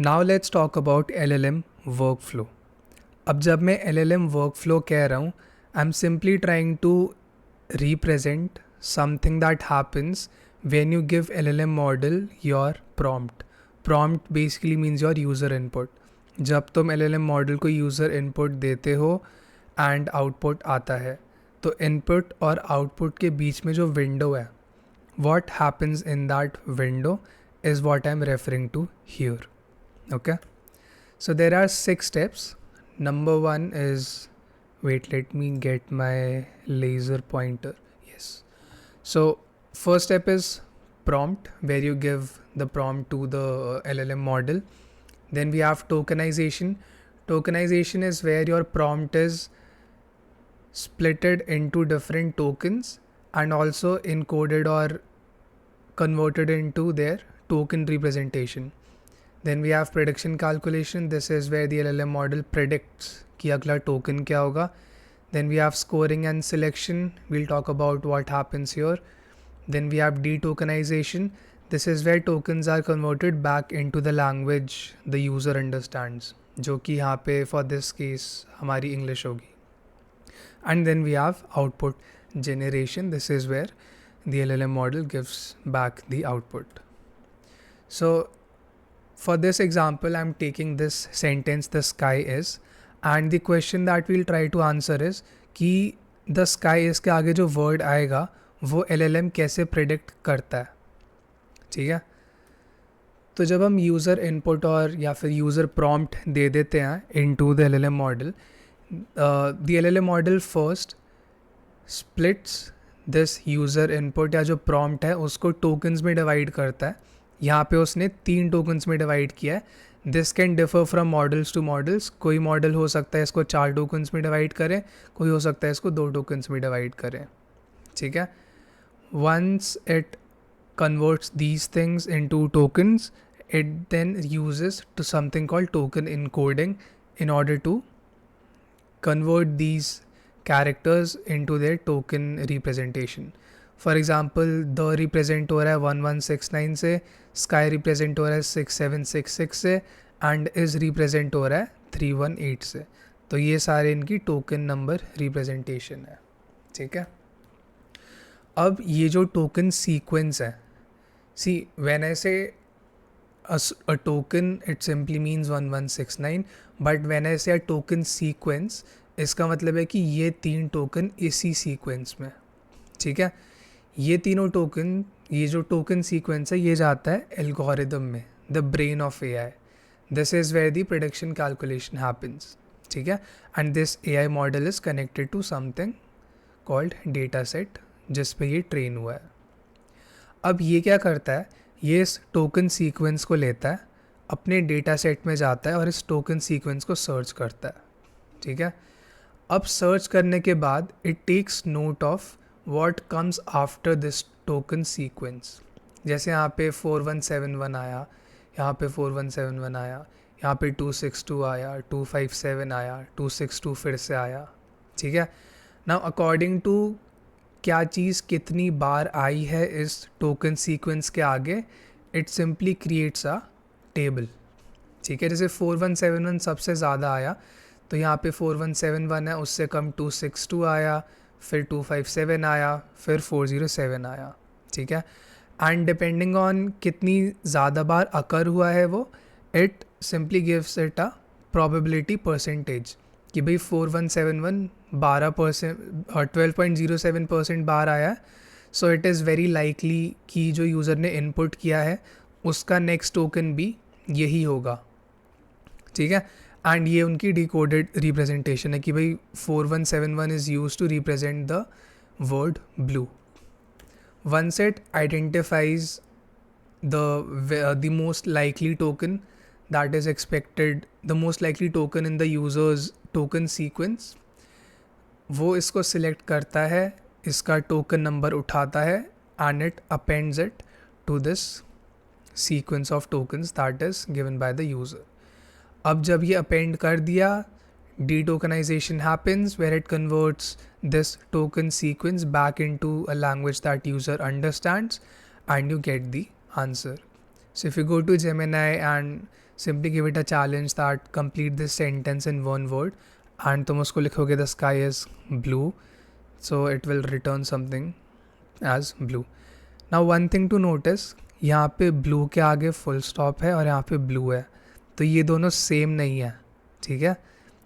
Now let's talk about LLM workflow. अब जब मैं LLM वर्कफ्लो कह रहा हूँ, I am simply trying to represent something that happens when you give LLM model your prompt. Prompt basically means your user input. जब तुम LLM model को user input देते हो एंड आउटपुट आता है, तो इनपुट और आउटपुट के बीच में जो विंडो है, what happens in that window is what I'm referring to here. Okay, so there are 6 steps. Number one is, wait, let me get my laser pointer. Yes, so first step is prompt, where you give the prompt to the LLM model. Then we have tokenization. Tokenization is where your prompt is splitted into different tokens and also encoded or converted into their token representation. Then we have prediction calculation. This is where the LLM model predicts कि अगला token क्या होगा. Then we have scoring and selection. We'll talk about what happens here. Then we have detokenization. This is where tokens are converted back into the language the user understands, जो कि यहाँ पे for this case हमारी English होगी. And then we have output generation. This is where the LLM model gives back the output. So for this example, I'm taking this sentence, the sky is, and the question that we'll try to answer is कि the sky is के आगे जो word आएगा वो LLM कैसे predict करता है. ठीक है, तो जब हम user input और या फिर user prompt दे देते हैं into the LLM model, the LLM model first splits this user input या जो prompt है उसको tokens में divide करता है. यहाँ पे उसने 3 टोकन्स में डिवाइड किया है. This can differ from models to models. कोई मॉडल हो सकता है इसको 4 टोकन्स में डिवाइड करें, कोई हो सकता है इसको 2 टोकन्स में डिवाइड करें. ठीक है, once it converts these things into tokens, it then uses to something called token encoding in order to convert these characters into their token representation. For example, the represent हो रहा है 1169 से, sky represent हो रहा है 6766 से, and is represent हो रहा है 318 से. तो ये सारे इनकी टोकन नंबर रिप्रेजेंटेशन है. ठीक है, अब ये जो टोकन सीक्वेंस है, सी व्हेन आई से a token, it simply means 1169, but when I say a token sequence, इसका मतलब है कि ये 3 टोकन इसी सीक्वेंस में. ठीक है, ये तीनों टोकन, ये जो टोकन सीक्वेंस है ये जाता है एल्गोरिदम में, the brain of AI. This is where the prediction calculation happens. ठीक है, and this AI model is connected to something called data set जिस पे ये ट्रेन हुआ है. अब ये क्या करता है, ये इस टोकन सीक्वेंस को लेता है, अपने डेटा सेट में जाता है और इस टोकन सीक्वेंस को सर्च करता है. ठीक है, अब सर्च करने के बाद it takes note of what comes after this token sequence. जैसे यहाँ पे 4171 आया, यहाँ पे 4171 आया, यहाँ पे 262 आया, 257 आया, 262 फिर से आया. ठीक है, नाउ अकॉर्डिंग टू क्या चीज़ कितनी बार आई है इस टोकन सीक्वेंस के आगे, it simply creates a table. ठीक है, जैसे 4171 सबसे ज़्यादा आया तो यहाँ पे 4171 है, उससे कम 262 आया, फिर 257 आया, फिर 407 आया. ठीक है, एंड डिपेंडिंग ऑन कितनी ज़्यादा बार अकर हुआ है वो, it simply gives it a probability percentage कि भाई 4171 12%, 12.07% बार आया है, so it is very likely कि जो यूज़र ने इनपुट किया है उसका नेक्स्ट टोकन भी यही होगा. ठीक है, एंड ये उनकी डिकोडेड रिप्रेजेंटेशन है कि भाई 4171 is use to represent the word blue. Once it identifies the most likely token that is expected, the most likely token in the users token sequence, वो इसको सिलेक्ट करता है, इसका टोकन नंबर उठाता है and it appends it to this sequence of tokens that is given by the user. अब जब ये अपेंड कर दिया, detokenization happens where it converts this token sequence back into a language that user understands and you get the answer. So if you go to Gemini and simply give it a challenge that complete this sentence in one word and तुम उसको लिखोगे the sky is blue, so it will return something as blue. Now one thing to notice, यहाँ पे blue के आगे full stop है और यहाँ पे ब्लू है, तो ये दोनों सेम नहीं है. ठीक है,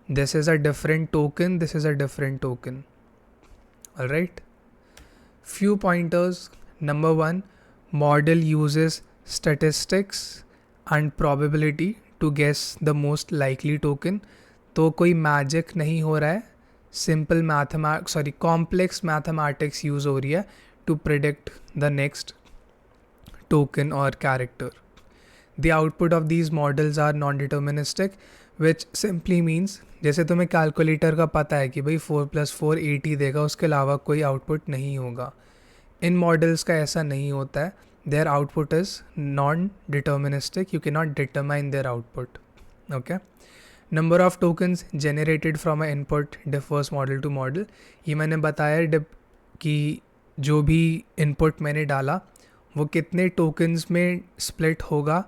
this is a different token, this is a different token. Alright, few pointers. Number one, model uses statistics and probability to guess the most likely token. तो कोई मैजिक नहीं हो रहा है, सिंपल कॉम्प्लेक्स मैथमेटिक्स यूज़ हो रही है to predict the next token or character. The output of these models are non-deterministic, which simply means जैसे तुम्हें कैलकुलेटर का पता है कि भाई 4+4 8 ही देगा, उसके अलावा कोई आउटपुट नहीं होगा. इन मॉडल्स का ऐसा नहीं होता है. Their output is non deterministic, you can not determine their output. Okay, number of tokens generated from a input differs model to model. ये मैंने बताया कि जो भी इनपुट मैंने डाला वो कितने टोकन्स में स्प्लिट होगा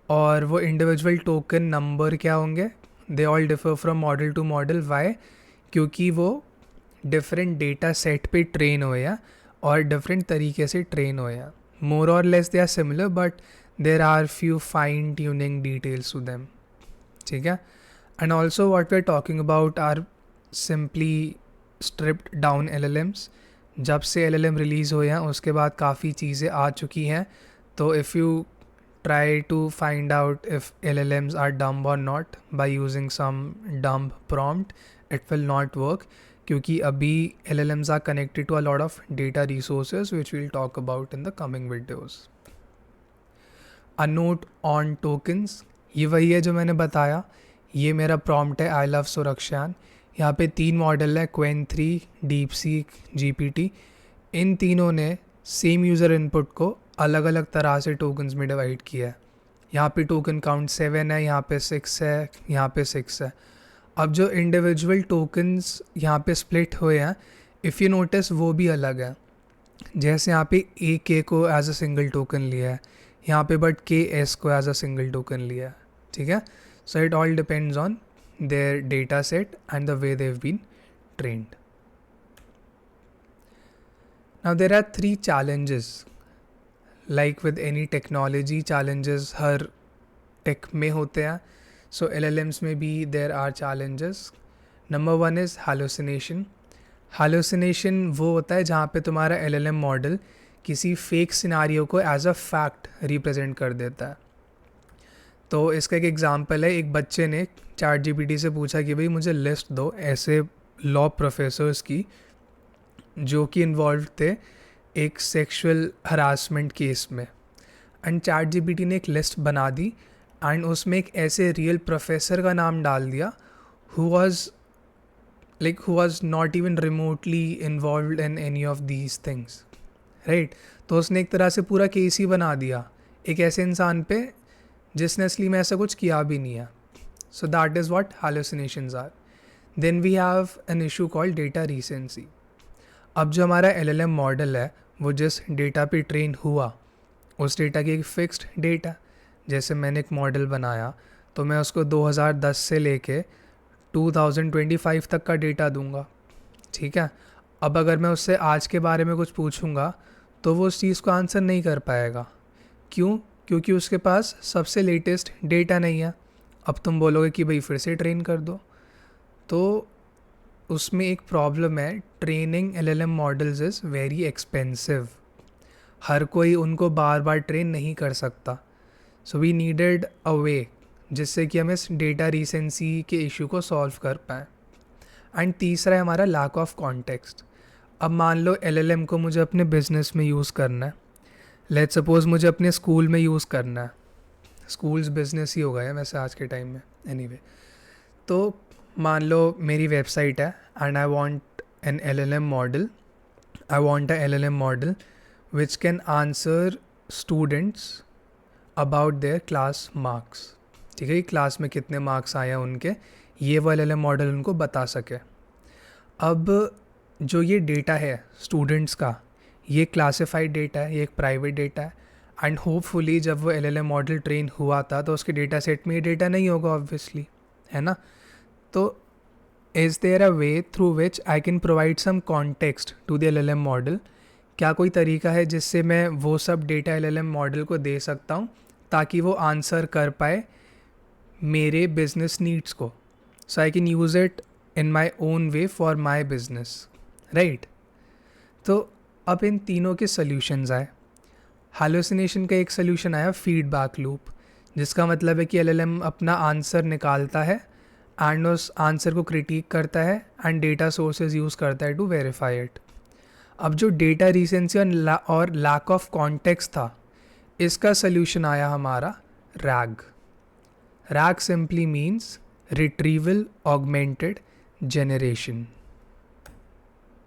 और वो इंडिविजुअल टोकन नंबर क्या होंगे. They all differ from model to model. Why? क्योंकि वो डिफरेंट डेटा सेट पे ट्रेन हुए हैं और डिफरेंट तरीके से ट्रेन हुए हैं. मोर और less they are similar but there are few fine tuning details to them. ठीक है, and also what we are talking about are simply stripped down LLMs. जब से LLM रिलीज़ हुए हैं उसके बाद काफ़ी चीज़ें आ चुकी हैं. तो if you try to find out if LLMs are dumb or not by using some dumb prompt, it will not work क्योंकि अभी LLMs are connected to a lot of data resources which we'll talk about in the coming videos. A note on tokens, ये वही है जो मैंने बताया. ये मेरा prompt है I love सुरक्षान. यहाँ पे 3 मॉडल है, Qwen 3, DeepSeek, GPT. इन तीनों ने सेम यूज़र इनपुट को अलग अलग तरह से टोकन्स में डिवाइड किया है. यहाँ पे टोकन काउंट 7 है, यहाँ पे 6 है, यहाँ पे 6 है. अब जो इंडिविजुअल टोकन्स यहाँ पे स्प्लिट हुए हैं, इफ़ यू नोटिस वो भी अलग है. जैसे यहाँ पे AK को एज अ सिंगल टोकन लिया है, यहाँ पे बट KS को एज अ सिंगल टोकन लिया है. ठीक है, so it all depends on their data set and the way they have been trained. Now there are 3 challenges. Like with any technology, challenges हर टेक में होते हैं. So LLMs में भी there are challenges. Number 1 is hallucination. Hallucination वो होता है जहाँ पे तुम्हारा LLM मॉडल किसी फेक सिनारियो को एज अ फैक्ट रिप्रेजेंट कर देता है. तो इसका एक एग्जांपल है, एक बच्चे ने ChatGPT से पूछा कि भाई मुझे लिस्ट दो ऐसे लॉ प्रोफेसर्स की जो कि इन्वॉल्व थे एक सेक्सुअल हरासमेंट केस में. एंड ChatGPT ने एक लिस्ट बना दी एंड उसमें एक ऐसे रियल प्रोफेसर का नाम डाल दिया who was not even remotely involved in any of these things. Right, तो उसने एक तरह से पूरा केस ही बना दिया एक ऐसे इंसान पे जिसने असली में ऐसा कुछ किया भी नहीं है. So that is what hallucinations are. Then we have an issue called data recency. अब जो हमारा LLM मॉडल है वो जिस डेटा पे ट्रेन हुआ उस डेटा की एक फिक्स्ड डेटा. जैसे मैंने एक मॉडल बनाया तो मैं उसको 2010 से लेके 2025 तक का डेटा दूंगा. ठीक है, अब अगर मैं उससे आज के बारे में कुछ पूछूंगा तो वो उस चीज़ को आंसर नहीं कर पाएगा. क्यों? क्योंकि उसके पास सबसे लेटेस्ट डेटा नहीं है. अब तुम बोलोगे कि भाई फिर से ट्रेन कर दो, तो उसमें एक प्रॉब्लम है. Training LLM models is very expensive. हर कोई उनको बार बार ट्रेन नहीं कर सकता. सो वी नीडेड अ वे जिससे कि हम इस डेटा रीसेंसी के इशू को सॉल्व कर पाएँ. एंड तीसरा है हमारा लैक ऑफ कॉन्टेक्स्ट. अब मान लो LLM को मुझे अपने बिजनेस में यूज़ करना है. लेट्स सपोज मुझे अपने स्कूल में यूज़ करना है. स्कूल्स बिजनेस ही हो गए हैं वैसे आज के टाइम में. एनीवे, तो मान लो मेरी वेबसाइट है and I want an LLM model. I want a LLM model which can answer students about their class marks. ठीक है, क्लास में कितने मार्क्स आए हैं उनके, ये वो LLM मॉडल उनको बता सके. अब जो ये डेटा है स्टूडेंट्स का, ये क्लासिफाइड डेटा है, ये एक प्राइवेट डेटा है. एंड होपफुली जब वो एल मॉडल ट्रेन हुआ था तो उसके डेटा सेट में ये डेटा नहीं होगा ऑब्वियसली, है ना. तो is there a way through which I can provide some context to the L model. क्या कोई तरीका है जिससे मैं वो सब डेटा एल मॉडल को दे सकता हूँ ताकि वो आंसर कर पाए मेरे बिजनेस नीड्स को, so I can use it in my own way for my business, right. तो अब इन तीनों के सॉल्यूशंस आए. हालुसिनेशन का एक सॉल्यूशन आया फीडबैक लूप, जिसका मतलब है कि एलएलएम अपना आंसर निकालता है एंड उस आंसर को क्रिटिक करता है एंड डेटा सोर्सेज यूज़ करता है टू वेरीफाई इट. अब जो डेटा रिसेंसी और लैक ऑफ कॉन्टेक्स्ट था, इसका सॉल्यूशन आया हमारा rag. Rag simply means retrieval augmented generation.